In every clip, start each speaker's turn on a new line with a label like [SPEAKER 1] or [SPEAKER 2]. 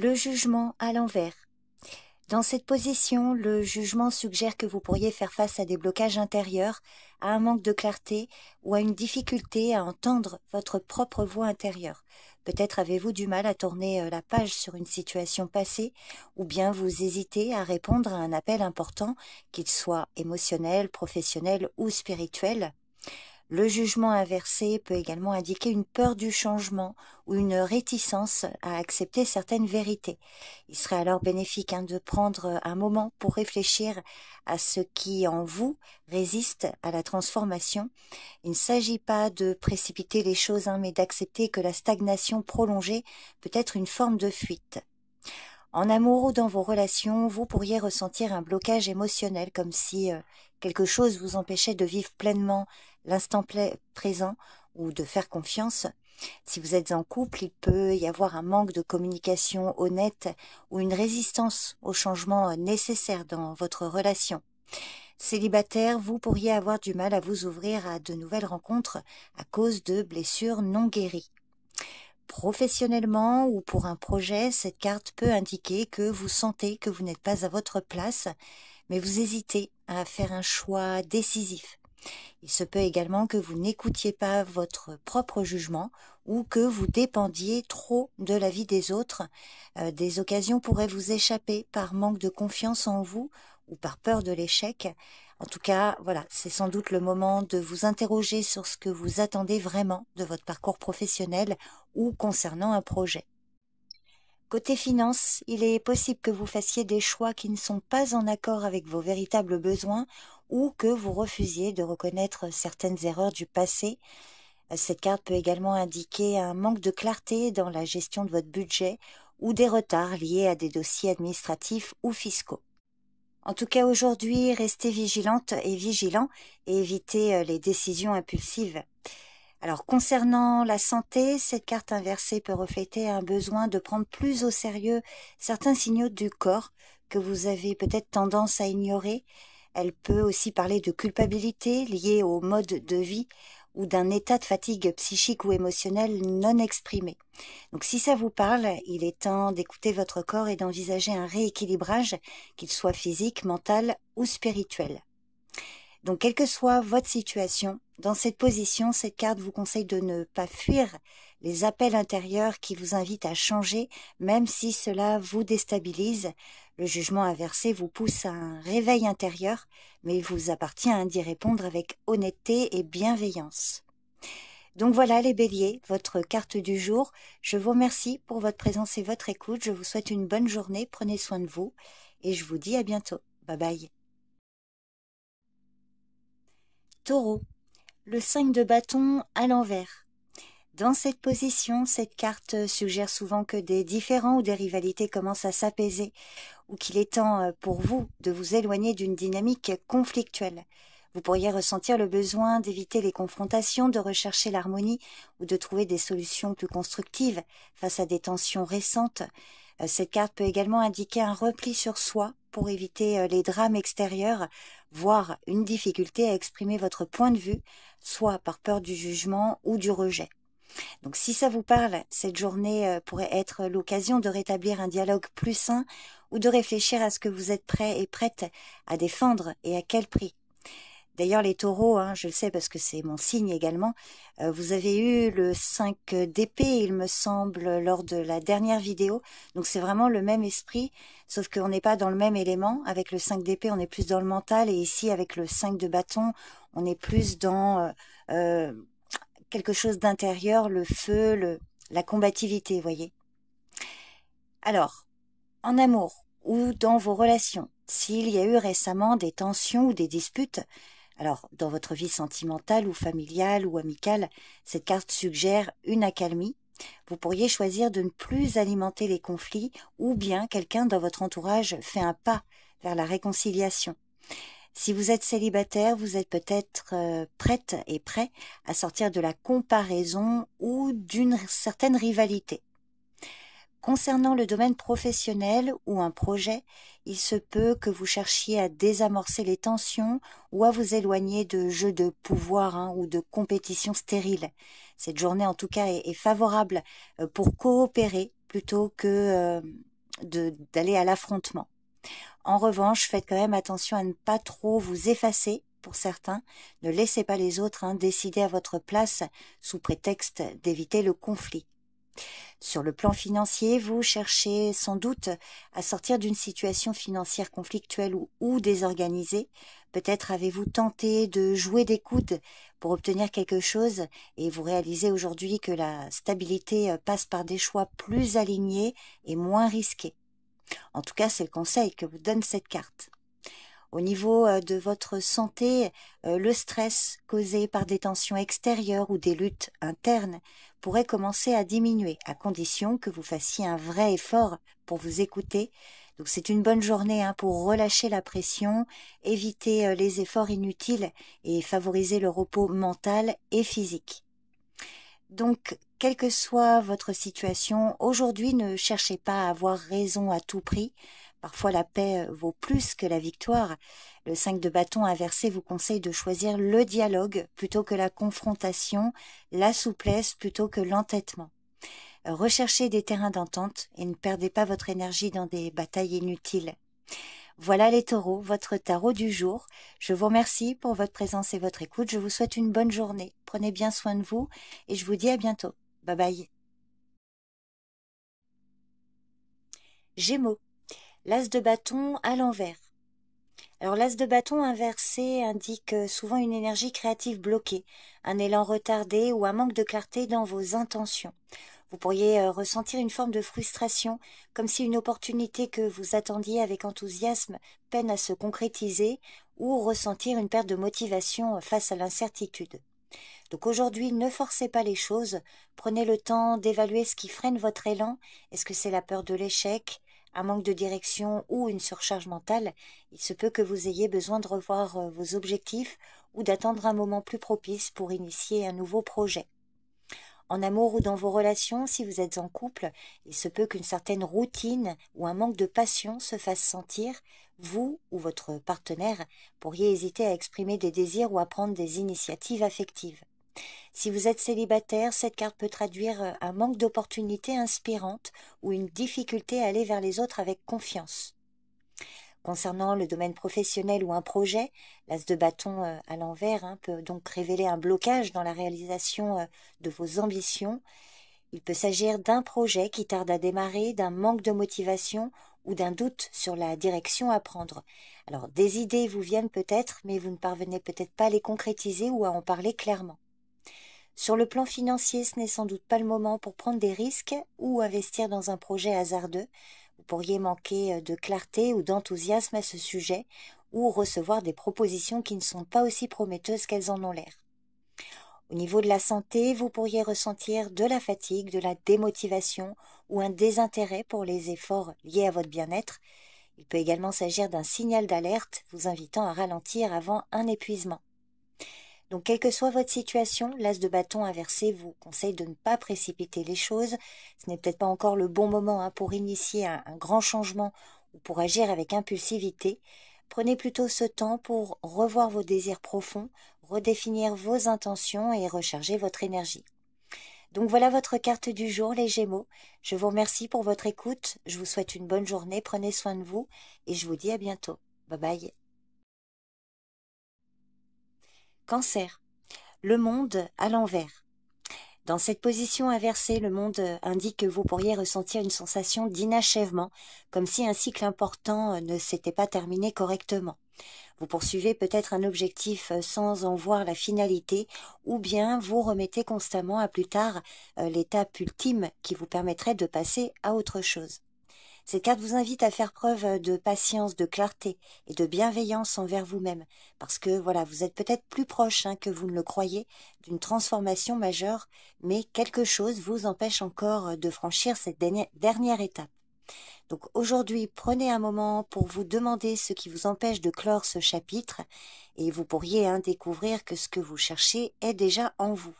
[SPEAKER 1] Le jugement à l'envers. Dans cette position, le jugement suggère que vous pourriez faire face à des blocages intérieurs, à un manque de clarté ou à une difficulté à entendre votre propre voix intérieure. Peut-être avez-vous du mal à tourner la page sur une situation passée, ou bien vous hésitez à répondre à un appel important, qu'il soit émotionnel, professionnel ou spirituel. Le jugement inversé peut également indiquer une peur du changement ou une réticence à accepter certaines vérités. Il serait alors bénéfique de prendre un moment pour réfléchir à ce qui en vous résiste à la transformation. Il ne s'agit pas de précipiter les choses, mais d'accepter que la stagnation prolongée peut être une forme de fuite. En amour ou dans vos relations, vous pourriez ressentir un blocage émotionnel, comme si quelque chose vous empêchait de vivre pleinement l'instant présent ou de faire confiance. Si vous êtes en couple, il peut y avoir un manque de communication honnête ou une résistance au changement nécessaire dans votre relation. Célibataire, vous pourriez avoir du mal à vous ouvrir à de nouvelles rencontres à cause de blessures non guéries. Professionnellement ou pour un projet, cette carte peut indiquer que vous sentez que vous n'êtes pas à votre place, mais vous hésitez à faire un choix décisif. Il se peut également que vous n'écoutiez pas votre propre jugement ou que vous dépendiez trop de l'avis des autres. Des occasions pourraient vous échapper par manque de confiance en vous ou par peur de l'échec. En tout cas, voilà, c'est sans doute le moment de vous interroger sur ce que vous attendez vraiment de votre parcours professionnel ou concernant un projet. Côté finance, il est possible que vous fassiez des choix qui ne sont pas en accord avec vos véritables besoins ou que vous refusiez de reconnaître certaines erreurs du passé. Cette carte peut également indiquer un manque de clarté dans la gestion de votre budget ou des retards liés à des dossiers administratifs ou fiscaux. En tout cas, aujourd'hui, restez vigilante et vigilant et évitez les décisions impulsives. Alors, concernant la santé, cette carte inversée peut refléter un besoin de prendre plus au sérieux certains signaux du corps que vous avez peut-être tendance à ignorer. Elle peut aussi parler de culpabilité liée au mode de vie ou d'un état de fatigue psychique ou émotionnel non exprimé. Donc si ça vous parle, il est temps d'écouter votre corps et d'envisager un rééquilibrage, qu'il soit physique, mental ou spirituel. Donc quelle que soit votre situation, dans cette position, cette carte vous conseille de ne pas fuir les appels intérieurs qui vous invitent à changer, même si cela vous déstabilise. Le jugement inversé vous pousse à un réveil intérieur, mais il vous appartient d'y répondre avec honnêteté et bienveillance. Donc voilà les béliers, votre carte du jour. Je vous remercie pour votre présence et votre écoute. Je vous souhaite une bonne journée, prenez soin de vous et je vous dis à bientôt. Bye bye. Taureau, le 5 de bâton à l'envers. Dans cette position, cette carte suggère souvent que des différends ou des rivalités commencent à s'apaiser ou qu'il est temps pour vous de vous éloigner d'une dynamique conflictuelle. Vous pourriez ressentir le besoin d'éviter les confrontations, de rechercher l'harmonie ou de trouver des solutions plus constructives face à des tensions récentes. Cette carte peut également indiquer un repli sur soi pour éviter les drames extérieurs, voire une difficulté à exprimer votre point de vue, soit par peur du jugement ou du rejet. Donc si ça vous parle, cette journée pourrait être l'occasion de rétablir un dialogue plus sain ou de réfléchir à ce que vous êtes prêt et prête à défendre et à quel prix. D'ailleurs, les taureaux, je le sais parce que c'est mon signe également, vous avez eu le 5 d'épée, il me semble, lors de la dernière vidéo. Donc c'est vraiment le même esprit, sauf qu'on n'est pas dans le même élément. Avec le 5 d'épée, on est plus dans le mental, et ici, avec le 5 de bâton, on est plus dans quelque chose d'intérieur, le feu, la combativité, vous voyez. Alors, en amour ou dans vos relations, s'il y a eu récemment des tensions ou des disputes, alors dans votre vie sentimentale ou familiale ou amicale, cette carte suggère une accalmie. Vous pourriez choisir de ne plus alimenter les conflits ou bien quelqu'un dans votre entourage fait un pas vers la réconciliation. Si vous êtes célibataire, vous êtes peut-être prête et prêt à sortir de la comparaison ou d'une certaine rivalité. Concernant le domaine professionnel ou un projet, il se peut que vous cherchiez à désamorcer les tensions ou à vous éloigner de jeux de pouvoir ou de compétition stérile. Cette journée en tout cas est favorable pour coopérer plutôt que d'aller à l'affrontement. En revanche, faites quand même attention à ne pas trop vous effacer pour certains. Ne laissez pas les autres décider à votre place sous prétexte d'éviter le conflit. Sur le plan financier, vous cherchez sans doute à sortir d'une situation financière conflictuelle ou désorganisée. Peut-être avez-vous tenté de jouer des coudes pour obtenir quelque chose et vous réalisez aujourd'hui que la stabilité passe par des choix plus alignés et moins risqués. En tout cas, c'est le conseil que vous donne cette carte. Au niveau de votre santé, le stress causé par des tensions extérieures ou des luttes internes pourrait commencer à diminuer, à condition que vous fassiez un vrai effort pour vous écouter. Donc c'est une bonne journée pour relâcher la pression, éviter les efforts inutiles et favoriser le repos mental et physique. Donc, quelle que soit votre situation, aujourd'hui ne cherchez pas à avoir raison à tout prix. Parfois la paix vaut plus que la victoire. Le 5 de bâton inversé vous conseille de choisir le dialogue plutôt que la confrontation, la souplesse plutôt que l'entêtement. Recherchez des terrains d'entente et ne perdez pas votre énergie dans des batailles inutiles. Voilà les taureaux, votre tarot du jour. Je vous remercie pour votre présence et votre écoute. Je vous souhaite une bonne journée. Prenez bien soin de vous et je vous dis à bientôt. Bye bye. Gémeaux, l'as de bâton à l'envers. Alors l'as de bâton inversé indique souvent une énergie créative bloquée, un élan retardé ou un manque de clarté dans vos intentions. Vous pourriez ressentir une forme de frustration, comme si une opportunité que vous attendiez avec enthousiasme peine à se concrétiser, ou ressentir une perte de motivation face à l'incertitude. Donc aujourd'hui, ne forcez pas les choses, prenez le temps d'évaluer ce qui freine votre élan. Est-ce que c'est la peur de l'échec, un manque de direction ou une surcharge mentale? Il se peut que vous ayez besoin de revoir vos objectifs ou d'attendre un moment plus propice pour initier un nouveau projet. En amour ou dans vos relations, si vous êtes en couple, il se peut qu'une certaine routine ou un manque de passion se fasse sentir. Vous ou votre partenaire pourriez hésiter à exprimer des désirs ou à prendre des initiatives affectives. Si vous êtes célibataire, cette carte peut traduire un manque d'opportunités inspirantes ou une difficulté à aller vers les autres avec confiance. Concernant le domaine professionnel ou un projet, l'as de bâton à l'envers peut donc révéler un blocage dans la réalisation de vos ambitions. Il peut s'agir d'un projet qui tarde à démarrer, d'un manque de motivation ou d'un doute sur la direction à prendre. Alors des idées vous viennent peut-être, mais vous ne parvenez peut-être pas à les concrétiser ou à en parler clairement. Sur le plan financier, ce n'est sans doute pas le moment pour prendre des risques ou investir dans un projet hasardeux. Vous pourriez manquer de clarté ou d'enthousiasme à ce sujet ou recevoir des propositions qui ne sont pas aussi prometteuses qu'elles en ont l'air. Au niveau de la santé, vous pourriez ressentir de la fatigue, de la démotivation ou un désintérêt pour les efforts liés à votre bien-être. Il peut également s'agir d'un signal d'alerte vous invitant à ralentir avant un épuisement. Donc, quelle que soit votre situation, l'as de bâton inversé vous conseille de ne pas précipiter les choses. Ce n'est peut-être pas encore le bon moment pour initier un grand changement ou pour agir avec impulsivité. Prenez plutôt ce temps pour revoir vos désirs profonds, redéfinir vos intentions et recharger votre énergie. Donc voilà votre carte du jour, les Gémeaux. Je vous remercie pour votre écoute. Je vous souhaite une bonne journée. Prenez soin de vous et je vous dis à bientôt. Bye bye. Cancer, le monde à l'envers. Dans cette position inversée, le monde indique que vous pourriez ressentir une sensation d'inachèvement, comme si un cycle important ne s'était pas terminé correctement. Vous poursuivez peut-être un objectif sans en voir la finalité, ou bien vous remettez constamment à plus tard l'étape ultime qui vous permettrait de passer à autre chose. Cette carte vous invite à faire preuve de patience, de clarté et de bienveillance envers vous-même, parce que voilà, vous êtes peut-être plus proche que vous ne le croyez d'une transformation majeure, mais quelque chose vous empêche encore de franchir cette dernière étape. Donc aujourd'hui, prenez un moment pour vous demander ce qui vous empêche de clore ce chapitre, et vous pourriez découvrir que ce que vous cherchez est déjà en vous.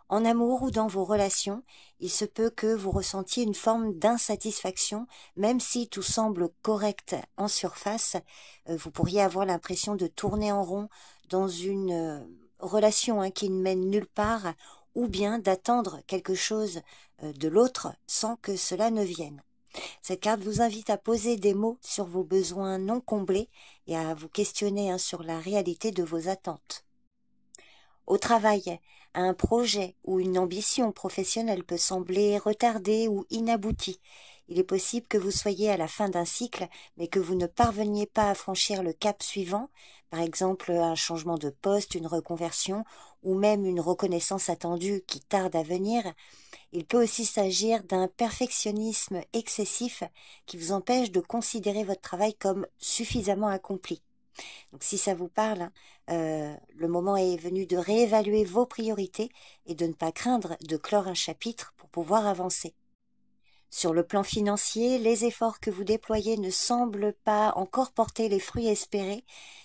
[SPEAKER 1] En amour ou dans vos relations, il se peut que vous ressentiez une forme d'insatisfaction, même si tout semble correct en surface. Vous pourriez avoir l'impression de tourner en rond dans une relation qui ne mène nulle part, ou bien d'attendre quelque chose de l'autre sans que cela ne vienne. Cette carte vous invite à poser des mots sur vos besoins non comblés et à vous questionner sur la réalité de vos attentes. Au travail, un projet ou une ambition professionnelle peut sembler retardé ou inabouti. Il est possible que vous soyez à la fin d'un cycle, mais que vous ne parveniez pas à franchir le cap suivant, par exemple un changement de poste, une reconversion ou même une reconnaissance attendue qui tarde à venir. Il peut aussi s'agir d'un perfectionnisme excessif qui vous empêche de considérer votre travail comme suffisamment accompli. Donc si ça vous parle, le moment est venu de réévaluer vos priorités et de ne pas craindre de clore un chapitre pour pouvoir avancer. Sur le plan financier, les efforts que vous déployez ne semblent pas encore porter les fruits espérés.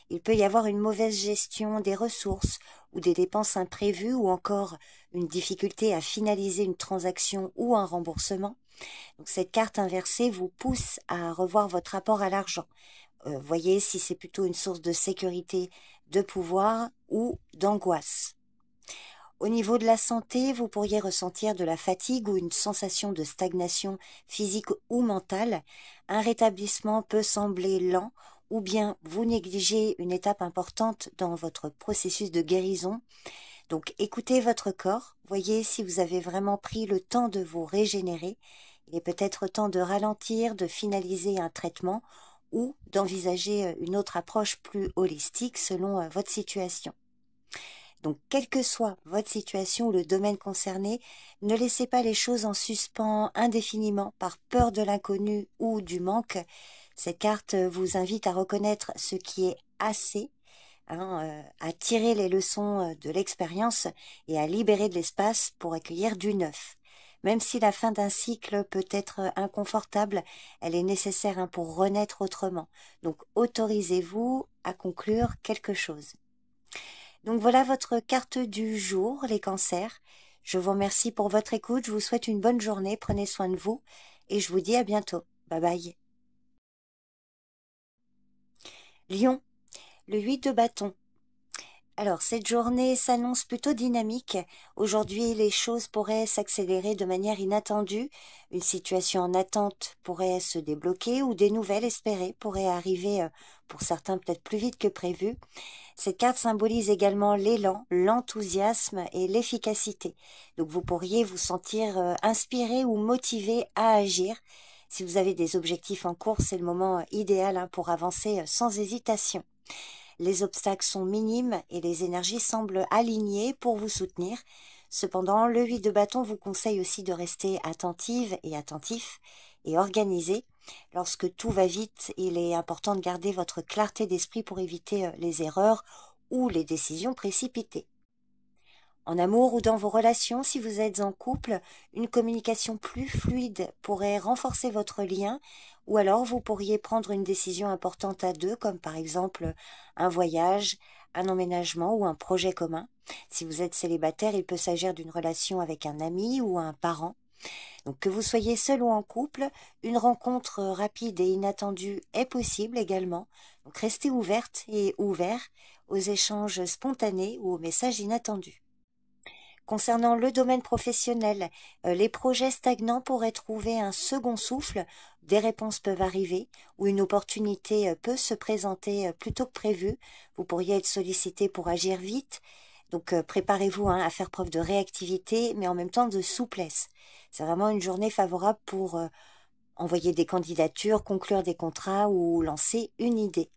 [SPEAKER 1] Il peut y avoir une mauvaise gestion des ressources ou des dépenses imprévues ou encore une difficulté à finaliser une transaction ou un remboursement. Donc cette carte inversée vous pousse à revoir votre rapport à l'argent. Voyez si c'est plutôt une source de sécurité, de pouvoir ou d'angoisse. Au niveau de la santé, vous pourriez ressentir de la fatigue ou une sensation de stagnation physique ou mentale. Un rétablissement peut sembler lent ou bien vous négligez une étape importante dans votre processus de guérison. Donc écoutez votre corps, voyez si vous avez vraiment pris le temps de vous régénérer. Il est peut-être temps de ralentir, de finaliser un traitement ou d'envisager une autre approche plus holistique selon votre situation. Donc, quelle que soit votre situation ou le domaine concerné, ne laissez pas les choses en suspens indéfiniment par peur de l'inconnu ou du manque. Cette carte vous invite à reconnaître ce qui est assez, à tirer les leçons de l'expérience et à libérer de l'espace pour accueillir du neuf. Même si la fin d'un cycle peut être inconfortable, elle est nécessaire pour renaître autrement. Donc, autorisez-vous à conclure quelque chose. Donc voilà votre carte du jour, les cancers. Je vous remercie pour votre écoute, je vous souhaite une bonne journée, prenez soin de vous et je vous dis à bientôt. Bye bye. Lion, le 8 de bâton. Alors, cette journée s'annonce plutôt dynamique. Aujourd'hui, les choses pourraient s'accélérer de manière inattendue. Une situation en attente pourrait se débloquer ou des nouvelles espérées pourraient arriver, pour certains peut-être plus vite que prévu. Cette carte symbolise également l'élan, l'enthousiasme et l'efficacité. Donc, vous pourriez vous sentir inspiré ou motivé à agir. Si vous avez des objectifs en cours, c'est le moment idéal pour avancer sans hésitation. Les obstacles sont minimes et les énergies semblent alignées pour vous soutenir. Cependant, le 8 de bâton vous conseille aussi de rester attentive et attentif et organisé. Lorsque tout va vite, il est important de garder votre clarté d'esprit pour éviter les erreurs ou les décisions précipitées. En amour ou dans vos relations, si vous êtes en couple, une communication plus fluide pourrait renforcer votre lien ou alors vous pourriez prendre une décision importante à deux, comme par exemple un voyage, un emménagement ou un projet commun. Si vous êtes célibataire, il peut s'agir d'une relation avec un ami ou un parent. Donc que vous soyez seul ou en couple, une rencontre rapide et inattendue est possible également. Donc restez ouverte et ouvert aux échanges spontanés ou aux messages inattendus. Concernant le domaine professionnel, les projets stagnants pourraient trouver un second souffle, des réponses peuvent arriver ou une opportunité peut se présenter plus tôt que prévu. Vous pourriez être sollicité pour agir vite, donc préparez-vous à faire preuve de réactivité, mais en même temps de souplesse. C'est vraiment une journée favorable pour envoyer des candidatures, conclure des contrats ou lancer une idée.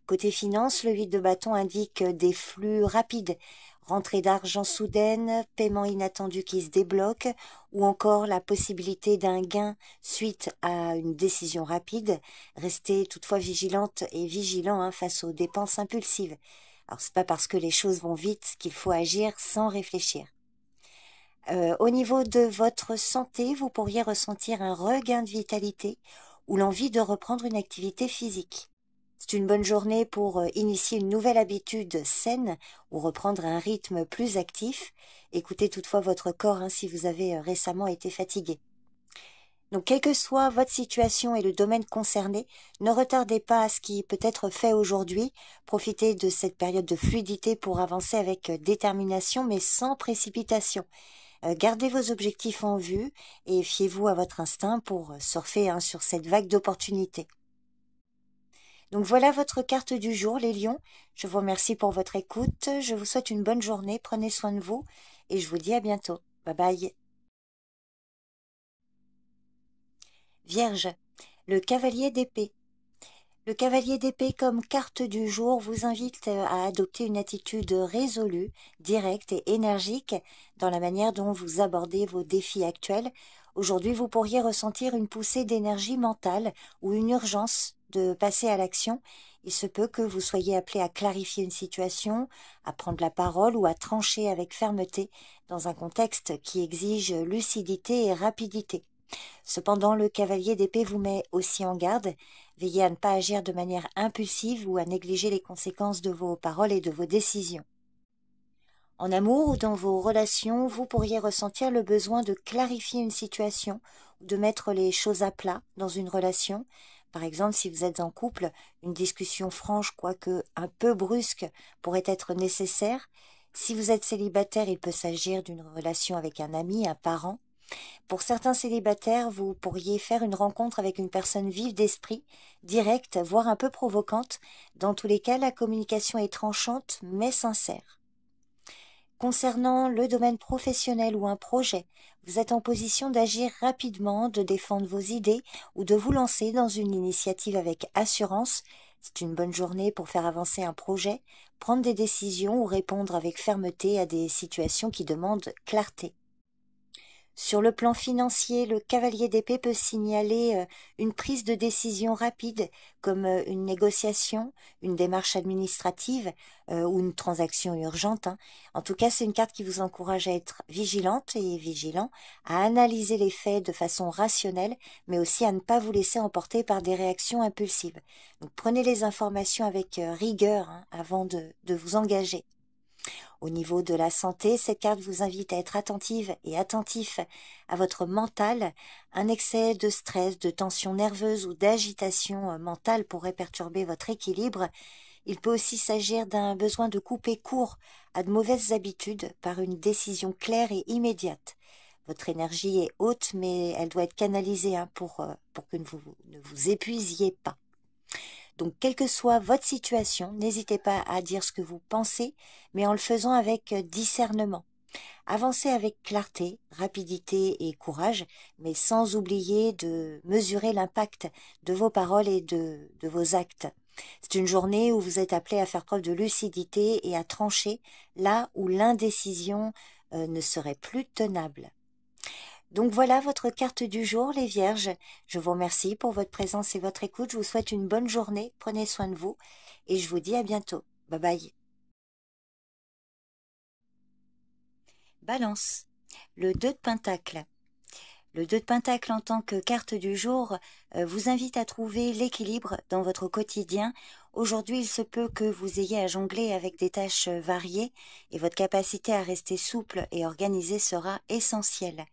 [SPEAKER 1] Côté finance, le 8 de bâton indique des flux rapides, rentrée d'argent soudaine, paiement inattendu qui se débloque, ou encore la possibilité d'un gain suite à une décision rapide. Restez toutefois vigilante et vigilant face aux dépenses impulsives. Alors c'est pas parce que les choses vont vite qu'il faut agir sans réfléchir. Au niveau de votre santé, vous pourriez ressentir un regain de vitalité ou l'envie de reprendre une activité physique. C'est une bonne journée pour initier une nouvelle habitude saine ou reprendre un rythme plus actif. Écoutez toutefois votre corps si vous avez récemment été fatigué. Donc, quelle que soit votre situation et le domaine concerné, ne retardez pas ce qui peut être fait aujourd'hui. Profitez de cette période de fluidité pour avancer avec détermination mais sans précipitation. Gardez vos objectifs en vue et fiez-vous à votre instinct pour surfer sur cette vague d'opportunités. Donc voilà votre carte du jour, les lions. Je vous remercie pour votre écoute. Je vous souhaite une bonne journée. Prenez soin de vous et je vous dis à bientôt. Bye bye. Vierge, le cavalier d'épée. Le cavalier d'épée comme carte du jour vous invite à adopter une attitude résolue, directe et énergique dans la manière dont vous abordez vos défis actuels. Aujourd'hui, vous pourriez ressentir une poussée d'énergie mentale ou une urgence de passer à l'action. Il se peut que vous soyez appelé à clarifier une situation, à prendre la parole ou à trancher avec fermeté dans un contexte qui exige lucidité et rapidité. Cependant, le cavalier d'épée vous met aussi en garde. Veillez à ne pas agir de manière impulsive ou à négliger les conséquences de vos paroles et de vos décisions. En amour ou dans vos relations, vous pourriez ressentir le besoin de clarifier une situation ou de mettre les choses à plat dans une relation. Par exemple, si vous êtes en couple, une discussion franche, quoique un peu brusque, pourrait être nécessaire. Si vous êtes célibataire, il peut s'agir d'une relation avec un ami, un parent. Pour certains célibataires, vous pourriez faire une rencontre avec une personne vive d'esprit, directe, voire un peu provocante. Dans tous les cas, la communication est tranchante mais sincère. Concernant le domaine professionnel ou un projet, vous êtes en position d'agir rapidement, de défendre vos idées ou de vous lancer dans une initiative avec assurance. C'est une bonne journée pour faire avancer un projet, prendre des décisions ou répondre avec fermeté à des situations qui demandent clarté. Sur le plan financier, le cavalier d'épée peut signaler une prise de décision rapide, comme une négociation, une démarche administrative ou une transaction urgente. En tout cas, c'est une carte qui vous encourage à être vigilante et vigilant, à analyser les faits de façon rationnelle, mais aussi à ne pas vous laisser emporter par des réactions impulsives. Donc, prenez les informations avec rigueur avant de vous engager. Au niveau de la santé, cette carte vous invite à être attentive et attentif à votre mental. Un excès de stress, de tension nerveuse ou d'agitation mentale pourrait perturber votre équilibre. Il peut aussi s'agir d'un besoin de couper court à de mauvaises habitudes par une décision claire et immédiate. Votre énergie est haute, mais elle doit être canalisée pour que vous ne vous épuisiez pas. Donc, quelle que soit votre situation, n'hésitez pas à dire ce que vous pensez, mais en le faisant avec discernement. Avancez avec clarté, rapidité et courage, mais sans oublier de mesurer l'impact de vos paroles et de vos actes. C'est une journée où vous êtes appelé à faire preuve de lucidité et à trancher là où l'indécision ne serait plus tenable. Donc voilà votre carte du jour, les Vierges. Je vous remercie pour votre présence et votre écoute. Je vous souhaite une bonne journée. Prenez soin de vous et je vous dis à bientôt. Bye bye. Balance. Le 2 de Pentacle. Le 2 de Pentacle en tant que carte du jour vous invite à trouver l'équilibre dans votre quotidien. Aujourd'hui, il se peut que vous ayez à jongler avec des tâches variées et votre capacité à rester souple et organisée sera essentielle.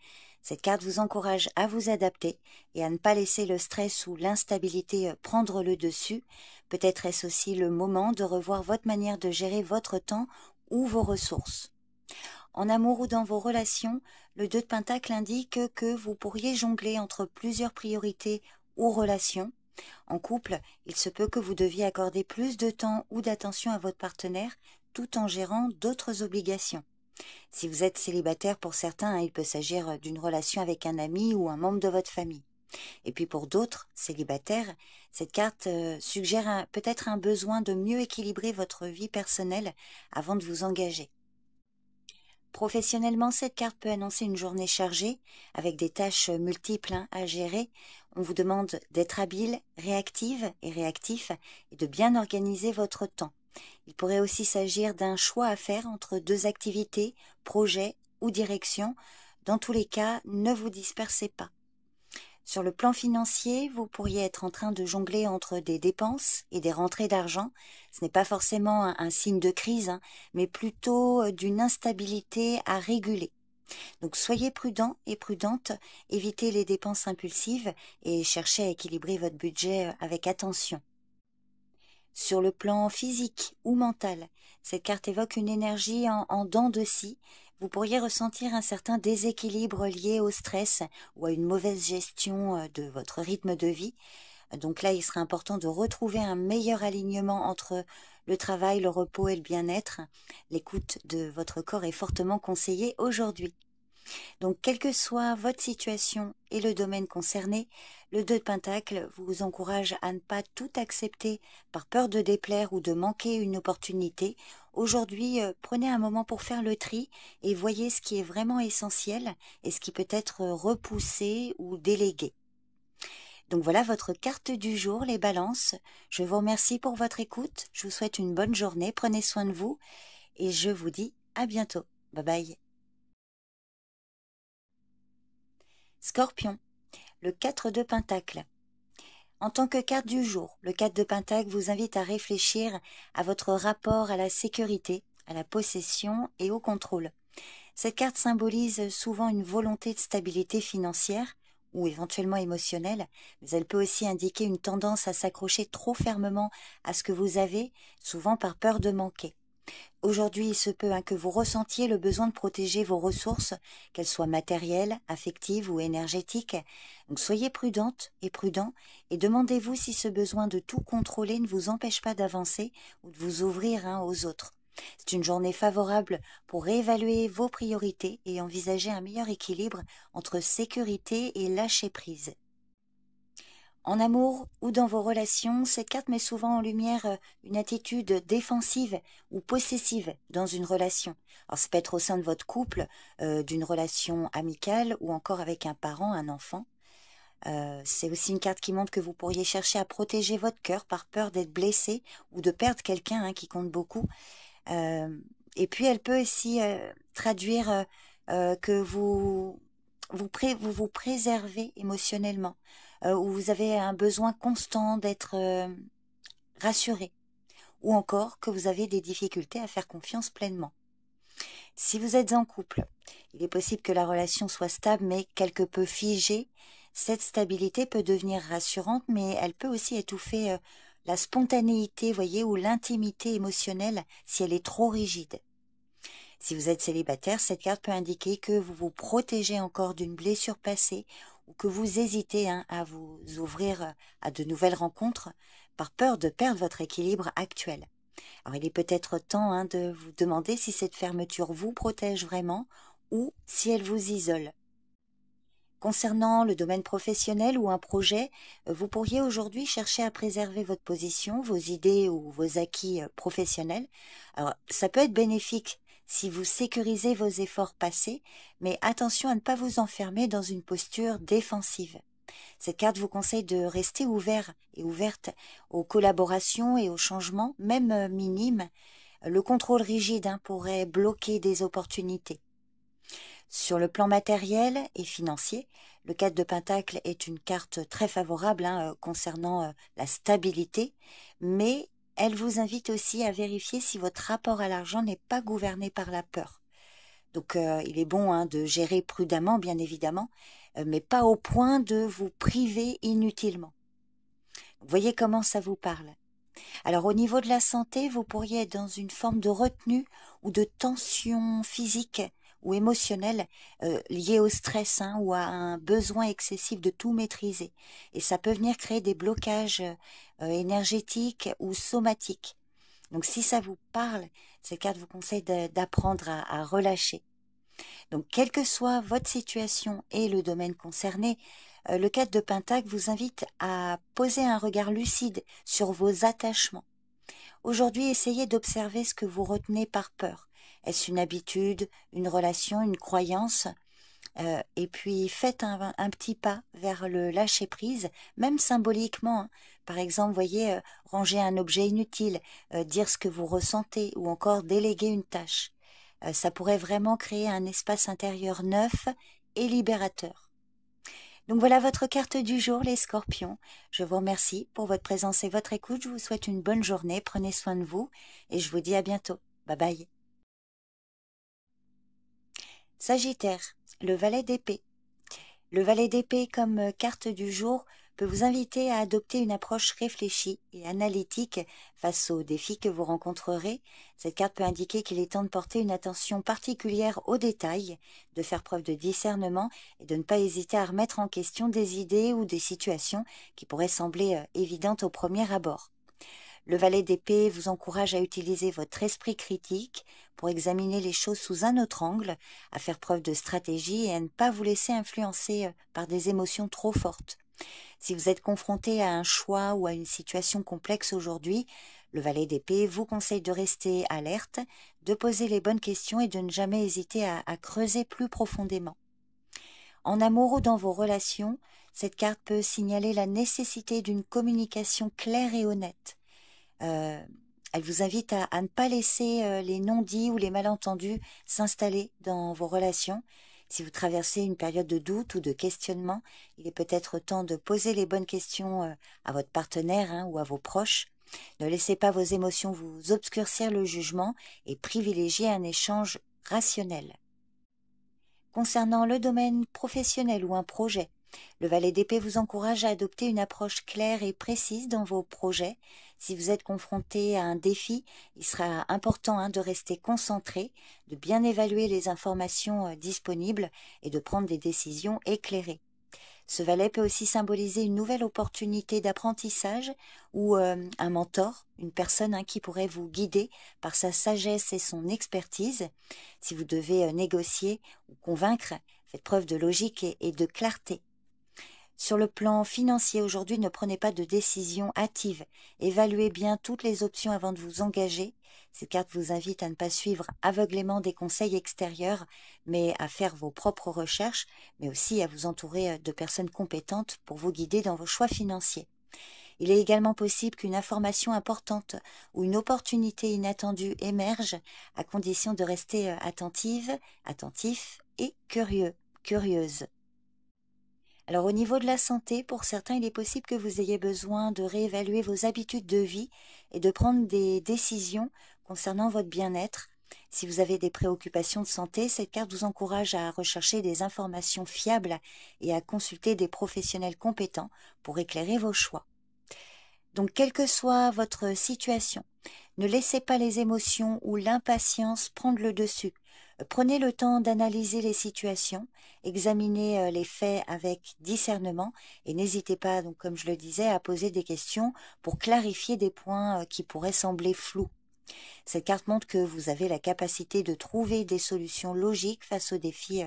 [SPEAKER 1] Cette carte vous encourage à vous adapter et à ne pas laisser le stress ou l'instabilité prendre le dessus. Peut-être est-ce aussi le moment de revoir votre manière de gérer votre temps ou vos ressources. En amour ou dans vos relations, le 2 de Pentacle indique que vous pourriez jongler entre plusieurs priorités ou relations. En couple, il se peut que vous deviez accorder plus de temps ou d'attention à votre partenaire tout en gérant d'autres obligations. Si vous êtes célibataire, pour certains, il peut s'agir d'une relation avec un ami ou un membre de votre famille. Et puis pour d'autres célibataires, cette carte suggère peut-être un besoin de mieux équilibrer votre vie personnelle avant de vous engager. Professionnellement, cette carte peut annoncer une journée chargée, avec des tâches multiples à gérer. On vous demande d'être habile, réactive et réactif, et de bien organiser votre temps. Il pourrait aussi s'agir d'un choix à faire entre deux activités, projets ou directions. Dans tous les cas, ne vous dispersez pas. Sur le plan financier, vous pourriez être en train de jongler entre des dépenses et des rentrées d'argent. Ce n'est pas forcément un signe de crise, mais plutôt d'une instabilité à réguler. Donc soyez prudent et prudente, évitez les dépenses impulsives et cherchez à équilibrer votre budget avec attention. Sur le plan physique ou mental, cette carte évoque une énergie en dents de scie. vous pourriez ressentir un certain déséquilibre lié au stress ou à une mauvaise gestion de votre rythme de vie. Donc là, il sera important de retrouver un meilleur alignement entre le travail, le repos et le bien-être. L'écoute de votre corps est fortement conseillée aujourd'hui. Donc, quelle que soit votre situation et le domaine concerné, le 2 de Pentacle vous encourage à ne pas tout accepter par peur de déplaire ou de manquer une opportunité. Aujourd'hui, prenez un moment pour faire le tri et voyez ce qui est vraiment essentiel et ce qui peut être repoussé ou délégué. Donc voilà votre carte du jour, les balances. Je vous remercie pour votre écoute. Je vous souhaite une bonne journée. Prenez soin de vous et je vous dis à bientôt. Bye bye. Scorpion, le 4 de Pentacle. En tant que carte du jour, le 4 de Pentacle vous invite à réfléchir à votre rapport à la sécurité, à la possession et au contrôle. Cette carte symbolise souvent une volonté de stabilité financière ou éventuellement émotionnelle, mais elle peut aussi indiquer une tendance à s'accrocher trop fermement à ce que vous avez, souvent par peur de manquer. Aujourd'hui, il se peut que vous ressentiez le besoin de protéger vos ressources, qu'elles soient matérielles, affectives ou énergétiques. Donc soyez prudente et prudent et demandez-vous si ce besoin de tout contrôler ne vous empêche pas d'avancer ou de vous ouvrir aux autres. C'est une journée favorable pour réévaluer vos priorités et envisager un meilleur équilibre entre sécurité et lâcher prise. En amour ou dans vos relations, cette carte met souvent en lumière une attitude défensive ou possessive dans une relation. Alors ça peut être au sein de votre couple, d'une relation amicale ou encore avec un parent, un enfant. C'est aussi une carte qui montre que vous pourriez chercher à protéger votre cœur par peur d'être blessé ou de perdre quelqu'un qui compte beaucoup. Et puis elle peut aussi traduire que vous préservez émotionnellement, où vous avez un besoin constant d'être rassuré, ou encore que vous avez des difficultés à faire confiance pleinement. Si vous êtes en couple, il est possible que la relation soit stable mais quelque peu figée. Cette stabilité peut devenir rassurante, mais elle peut aussi étouffer la spontanéité, voyez, ou l'intimité émotionnelle si elle est trop rigide. Si vous êtes célibataire, cette carte peut indiquer que vous vous protégez encore d'une blessure passée ou que vous hésitez à vous ouvrir à de nouvelles rencontres par peur de perdre votre équilibre actuel. Alors il est peut-être temps de vous demander si cette fermeture vous protège vraiment ou si elle vous isole. Concernant le domaine professionnel ou un projet, vous pourriez aujourd'hui chercher à préserver votre position, vos idées ou vos acquis professionnels. Alors, ça peut être bénéfique si vous sécurisez vos efforts passés, mais attention à ne pas vous enfermer dans une posture défensive. Cette carte vous conseille de rester ouvert et ouverte aux collaborations et aux changements, même minimes. Le contrôle rigide pourrait bloquer des opportunités. Sur le plan matériel et financier, le 4 de Pentacle est une carte très favorable concernant la stabilité, mais elle vous invite aussi à vérifier si votre rapport à l'argent n'est pas gouverné par la peur. Donc il est bon de gérer prudemment, bien évidemment, mais pas au point de vous priver inutilement. Vous voyez comment ça vous parle. Alors au niveau de la santé, vous pourriez être dans une forme de retenue ou de tension physique ou émotionnelle liée au stress ou à un besoin excessif de tout maîtriser. Et ça peut venir créer des blocages énergétiques ou somatiques. Donc si ça vous parle, cette carte vous conseille d'apprendre à relâcher. Donc quelle que soit votre situation et le domaine concerné, le 4 de Pentacle vous invite à poser un regard lucide sur vos attachements. Aujourd'hui, essayez d'observer ce que vous retenez par peur. Est-ce une habitude, une relation, une croyance ? Et puis faites un petit pas vers le lâcher-prise, même symboliquement. Par exemple, voyez, ranger un objet inutile, dire ce que vous ressentez ou encore déléguer une tâche. Ça pourrait vraiment créer un espace intérieur neuf et libérateur. Donc voilà votre carte du jour, les scorpions. Je vous remercie pour votre présence et votre écoute. Je vous souhaite une bonne journée. Prenez soin de vous et je vous dis à bientôt. Bye bye. Sagittaire, le valet d'épée. Le valet d'épée comme carte du jour peut vous inviter à adopter une approche réfléchie et analytique face aux défis que vous rencontrerez. Cette carte peut indiquer qu'il est temps de porter une attention particulière aux détails, de faire preuve de discernement et de ne pas hésiter à remettre en question des idées ou des situations qui pourraient sembler évidentes au premier abord. Le valet d'épée vous encourage à utiliser votre esprit critique pour examiner les choses sous un autre angle, à faire preuve de stratégie et à ne pas vous laisser influencer par des émotions trop fortes. Si vous êtes confronté à un choix ou à une situation complexe aujourd'hui, le valet d'épée vous conseille de rester alerte, de poser les bonnes questions et de ne jamais hésiter à creuser plus profondément. En amour ou dans vos relations, cette carte peut signaler la nécessité d'une communication claire et honnête. Elle vous invite à ne pas laisser les non-dits ou les malentendus s'installer dans vos relations. Si vous traversez une période de doute ou de questionnement, il est peut-être temps de poser les bonnes questions à votre partenaire ou à vos proches. Ne laissez pas vos émotions vous obscurcir le jugement et privilégiez un échange rationnel. Concernant le domaine professionnel ou un projet, le valet d'épée vous encourage à adopter une approche claire et précise dans vos projets. Si vous êtes confronté à un défi, il sera important de rester concentré, de bien évaluer les informations disponibles et de prendre des décisions éclairées. Ce valet peut aussi symboliser une nouvelle opportunité d'apprentissage ou un mentor, une personne qui pourrait vous guider par sa sagesse et son expertise. Si vous devez négocier ou convaincre, faites preuve de logique et de clarté. Sur le plan financier, aujourd'hui, ne prenez pas de décision hâtive. Évaluez bien toutes les options avant de vous engager. Cette carte vous invite à ne pas suivre aveuglément des conseils extérieurs, mais à faire vos propres recherches, mais aussi à vous entourer de personnes compétentes pour vous guider dans vos choix financiers. Il est également possible qu'une information importante ou une opportunité inattendue émerge, à condition de rester attentif et curieuse. Alors au niveau de la santé, pour certains, il est possible que vous ayez besoin de réévaluer vos habitudes de vie et de prendre des décisions concernant votre bien-être. Si vous avez des préoccupations de santé, cette carte vous encourage à rechercher des informations fiables et à consulter des professionnels compétents pour éclairer vos choix. Donc, quelle que soit votre situation, ne laissez pas les émotions ou l'impatience prendre le dessus. Prenez le temps d'analyser les situations, examinez les faits avec discernement et n'hésitez pas, donc, comme je le disais, à poser des questions pour clarifier des points qui pourraient sembler flous. Cette carte montre que vous avez la capacité de trouver des solutions logiques face aux défis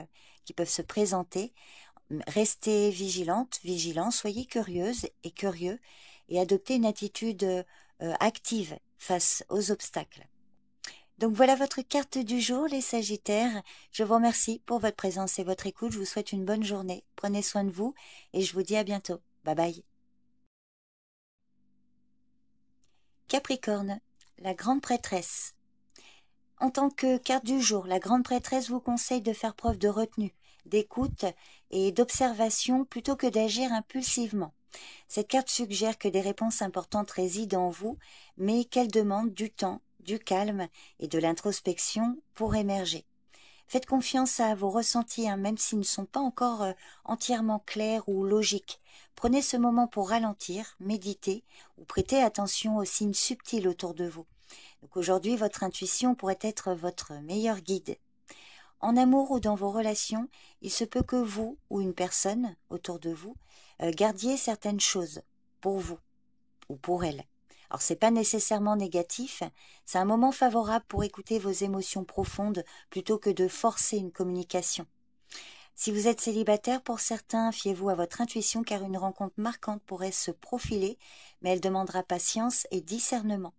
[SPEAKER 1] qui peuvent se présenter. Restez vigilant, soyez curieuse et curieux et adoptez une attitude active face aux obstacles. Donc voilà votre carte du jour, les Sagittaires. Je vous remercie pour votre présence et votre écoute. Je vous souhaite une bonne journée. Prenez soin de vous et je vous dis à bientôt. Bye bye. Capricorne, la grande prêtresse. En tant que carte du jour, la grande prêtresse vous conseille de faire preuve de retenue, d'écoute et d'observation plutôt que d'agir impulsivement. Cette carte suggère que des réponses importantes résident en vous, mais qu'elles demandent du temps, du calme et de l'introspection pour émerger. Faites confiance à vos ressentis, même s'ils ne sont pas encore entièrement clairs ou logiques. Prenez ce moment pour ralentir, méditer ou prêter attention aux signes subtils autour de vous. Donc aujourd'hui, votre intuition pourrait être votre meilleur guide. En amour ou dans vos relations, il se peut que vous ou une personne autour de vous gardiez certaines choses pour vous ou pour elle. Alors c'est pas nécessairement négatif, c'est un moment favorable pour écouter vos émotions profondes plutôt que de forcer une communication. Si vous êtes célibataire, pour certains, fiez-vous à votre intuition car une rencontre marquante pourrait se profiler, mais elle demandera patience et discernement.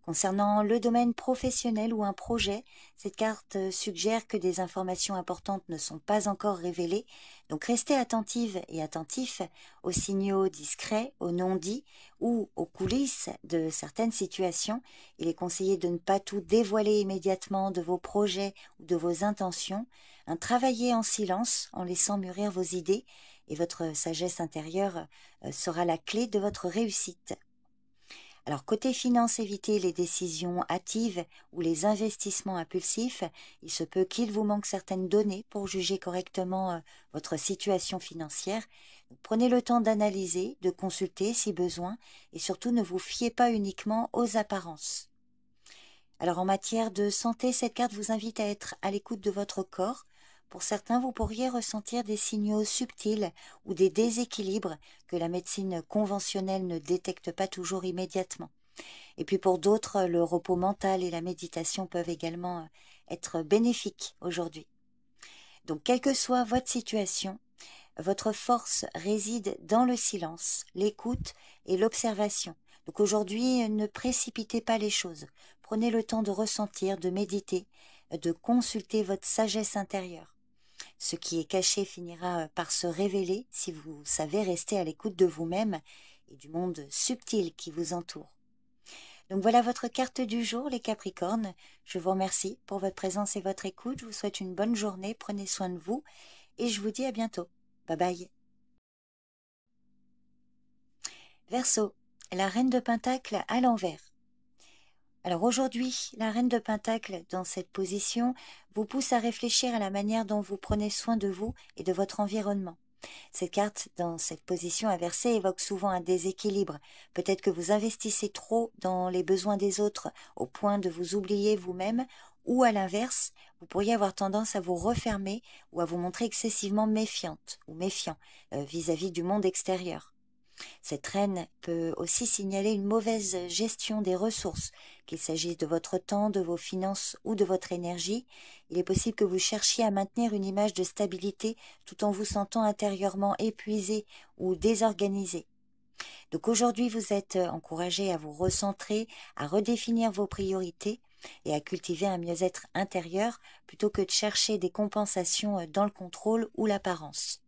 [SPEAKER 1] Concernant le domaine professionnel ou un projet, cette carte suggère que des informations importantes ne sont pas encore révélées, donc restez attentive et attentif aux signaux discrets, aux non-dits ou aux coulisses de certaines situations. Il est conseillé de ne pas tout dévoiler immédiatement de vos projets ou de vos intentions. Travaillez en silence en laissant mûrir vos idées et votre sagesse intérieure sera la clé de votre réussite. Alors côté finance, évitez les décisions hâtives ou les investissements impulsifs. Il se peut qu'il vous manque certaines données pour juger correctement votre situation financière. Donc, prenez le temps d'analyser, de consulter si besoin, et surtout ne vous fiez pas uniquement aux apparences. Alors en matière de santé, cette carte vous invite à être à l'écoute de votre corps. Pour certains, vous pourriez ressentir des signaux subtils ou des déséquilibres que la médecine conventionnelle ne détecte pas toujours immédiatement. Et puis pour d'autres, le repos mental et la méditation peuvent également être bénéfiques aujourd'hui. Donc quelle que soit votre situation, votre force réside dans le silence, l'écoute et l'observation. Donc aujourd'hui, ne précipitez pas les choses. Prenez le temps de ressentir, de méditer, de consulter votre sagesse intérieure. Ce qui est caché finira par se révéler si vous savez rester à l'écoute de vous-même et du monde subtil qui vous entoure. Donc voilà votre carte du jour, les Capricornes. Je vous remercie pour votre présence et votre écoute. Je vous souhaite une bonne journée, prenez soin de vous et je vous dis à bientôt. Bye bye. Verseau, la reine de Pentacle à l'envers. Alors aujourd'hui, la reine de Pentacle dans cette position vous pousse à réfléchir à la manière dont vous prenez soin de vous et de votre environnement. Cette carte dans cette position inversée évoque souvent un déséquilibre. Peut-être que vous investissez trop dans les besoins des autres au point de vous oublier vous-même, ou à l'inverse, vous pourriez avoir tendance à vous refermer ou à vous montrer excessivement méfiante ou méfiant vis-à-vis du monde extérieur. Cette reine peut aussi signaler une mauvaise gestion des ressources, qu'il s'agisse de votre temps, de vos finances ou de votre énergie. Il est possible que vous cherchiez à maintenir une image de stabilité tout en vous sentant intérieurement épuisé ou désorganisé. Donc aujourd'hui, vous êtes encouragé à vous recentrer, à redéfinir vos priorités et à cultiver un mieux-être intérieur plutôt que de chercher des compensations dans le contrôle ou l'apparence.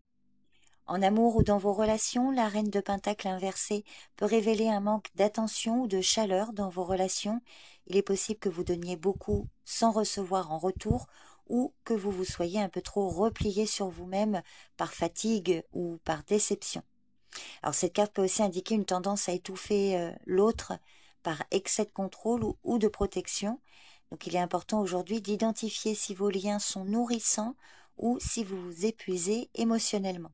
[SPEAKER 1] En amour ou dans vos relations, la reine de Pentacle inversée peut révéler un manque d'attention ou de chaleur dans vos relations. Il est possible que vous donniez beaucoup sans recevoir en retour ou que vous vous soyez un peu trop replié sur vous-même par fatigue ou par déception. Alors cette carte peut aussi indiquer une tendance à étouffer l'autre par excès de contrôle ou de protection. Donc il est important aujourd'hui d'identifier si vos liens sont nourrissants ou si vous vous épuisez émotionnellement.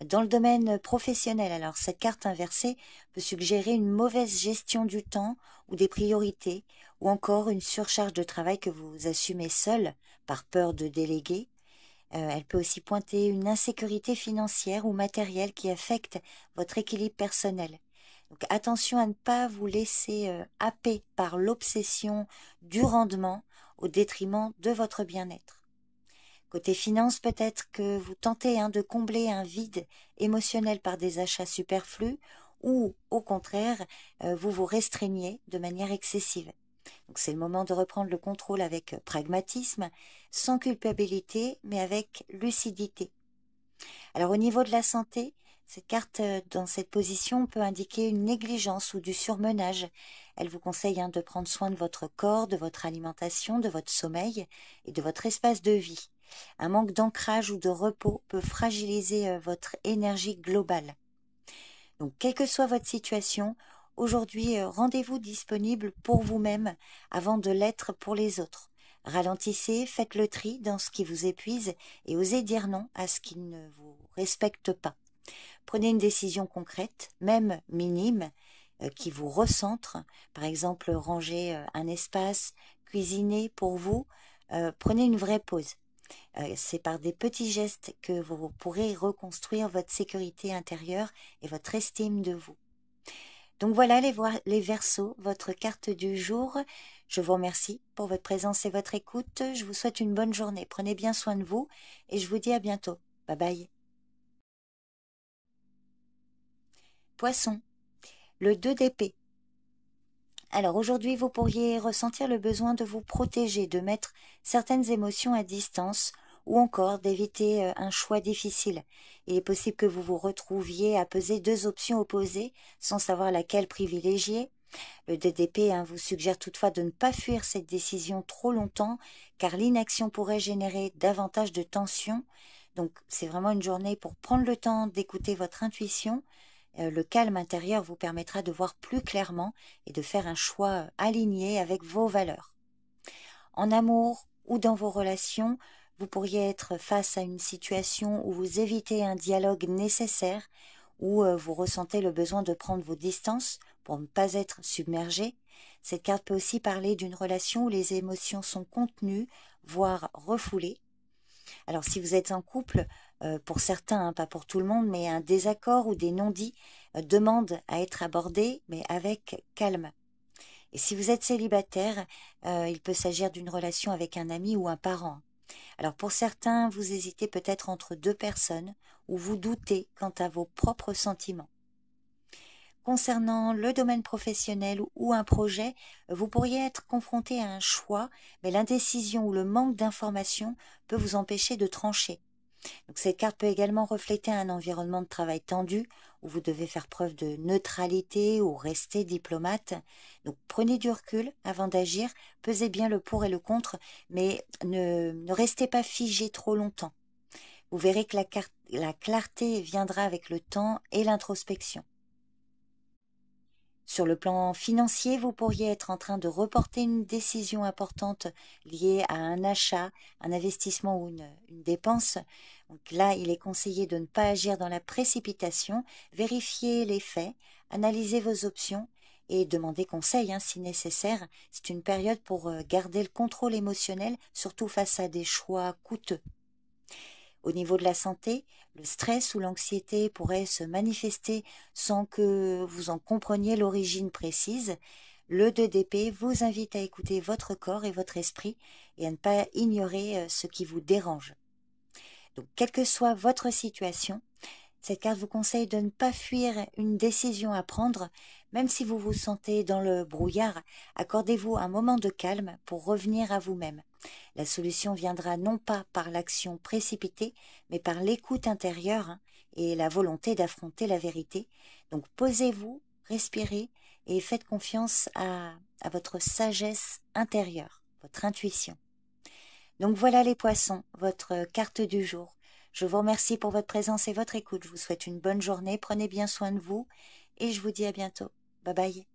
[SPEAKER 1] Dans le domaine professionnel, alors cette carte inversée peut suggérer une mauvaise gestion du temps ou des priorités, ou encore une surcharge de travail que vous assumez seul par peur de déléguer. Elle peut aussi pointer une insécurité financière ou matérielle qui affecte votre équilibre personnel. Donc attention à ne pas vous laisser happer par l'obsession du rendement au détriment de votre bien-être. Côté finance, peut-être que vous tentez de combler un vide émotionnel par des achats superflus ou, au contraire, vous vous restreignez de manière excessive. Donc c'est le moment de reprendre le contrôle avec pragmatisme, sans culpabilité, mais avec lucidité. Alors au niveau de la santé, cette carte dans cette position peut indiquer une négligence ou du surmenage. Elle vous conseille de prendre soin de votre corps, de votre alimentation, de votre sommeil et de votre espace de vie. Un manque d'ancrage ou de repos peut fragiliser votre énergie globale. Donc, quelle que soit votre situation, aujourd'hui, rendez-vous disponible pour vous-même avant de l'être pour les autres. Ralentissez, faites le tri dans ce qui vous épuise et osez dire non à ce qui ne vous respecte pas. Prenez une décision concrète, même minime, qui vous recentre. Par exemple, ranger un espace, cuisiner pour vous. Prenez une vraie pause. C'est par des petits gestes que vous pourrez reconstruire votre sécurité intérieure et votre estime de vous. Donc voilà les Verseaux, votre carte du jour. Je vous remercie pour votre présence et votre écoute. Je vous souhaite une bonne journée. Prenez bien soin de vous et je vous dis à bientôt. Bye bye. Poisson, le 2 d'épée. Alors aujourd'hui, vous pourriez ressentir le besoin de vous protéger, de mettre certaines émotions à distance ou encore d'éviter un choix difficile. Il est possible que vous vous retrouviez à peser deux options opposées sans savoir laquelle privilégier. Le DDP vous suggère toutefois de ne pas fuir cette décision trop longtemps car l'inaction pourrait générer davantage de tension. Donc c'est vraiment une journée pour prendre le temps d'écouter votre intuition. Le calme intérieur vous permettra de voir plus clairement et de faire un choix aligné avec vos valeurs. En amour ou dans vos relations, vous pourriez être face à une situation où vous évitez un dialogue nécessaire, où vous ressentez le besoin de prendre vos distances pour ne pas être submergé. Cette carte peut aussi parler d'une relation où les émotions sont contenues, voire refoulées. Alors si vous êtes en couple, pour certains, hein, pas pour tout le monde, mais un désaccord ou des non-dits demandent à être abordés, mais avec calme. Et si vous êtes célibataire, il peut s'agir d'une relation avec un ami ou un parent. Alors pour certains, vous hésitez peut-être entre deux personnes ou vous doutez quant à vos propres sentiments. Concernant le domaine professionnel ou un projet, vous pourriez être confronté à un choix, mais l'indécision ou le manque d'information peut vous empêcher de trancher. Donc cette carte peut également refléter un environnement de travail tendu où vous devez faire preuve de neutralité ou rester diplomate. Donc prenez du recul avant d'agir, pesez bien le pour et le contre, mais ne restez pas figé trop longtemps. Vous verrez que la clarté viendra avec le temps et l'introspection. Sur le plan financier, vous pourriez être en train de reporter une décision importante liée à un achat, un investissement ou une dépense. Donc là, il est conseillé de ne pas agir dans la précipitation, vérifier les faits, analyser vos options et demander conseil hein, si nécessaire. C'est une période pour garder le contrôle émotionnel, surtout face à des choix coûteux. Au niveau de la santé, le stress ou l'anxiété pourraient se manifester sans que vous en compreniez l'origine précise. Le 2 d'épée vous invite à écouter votre corps et votre esprit et à ne pas ignorer ce qui vous dérange. Donc, quelle que soit votre situation, cette carte vous conseille de ne pas fuir une décision à prendre, même si vous vous sentez dans le brouillard. Accordez-vous un moment de calme pour revenir à vous-même. La solution viendra non pas par l'action précipitée, mais par l'écoute intérieure et la volonté d'affronter la vérité. Donc posez-vous, respirez et faites confiance à votre sagesse intérieure, votre intuition. Donc voilà les poissons, votre carte du jour. Je vous remercie pour votre présence et votre écoute. Je vous souhaite une bonne journée, prenez bien soin de vous et je vous dis à bientôt. Bye bye.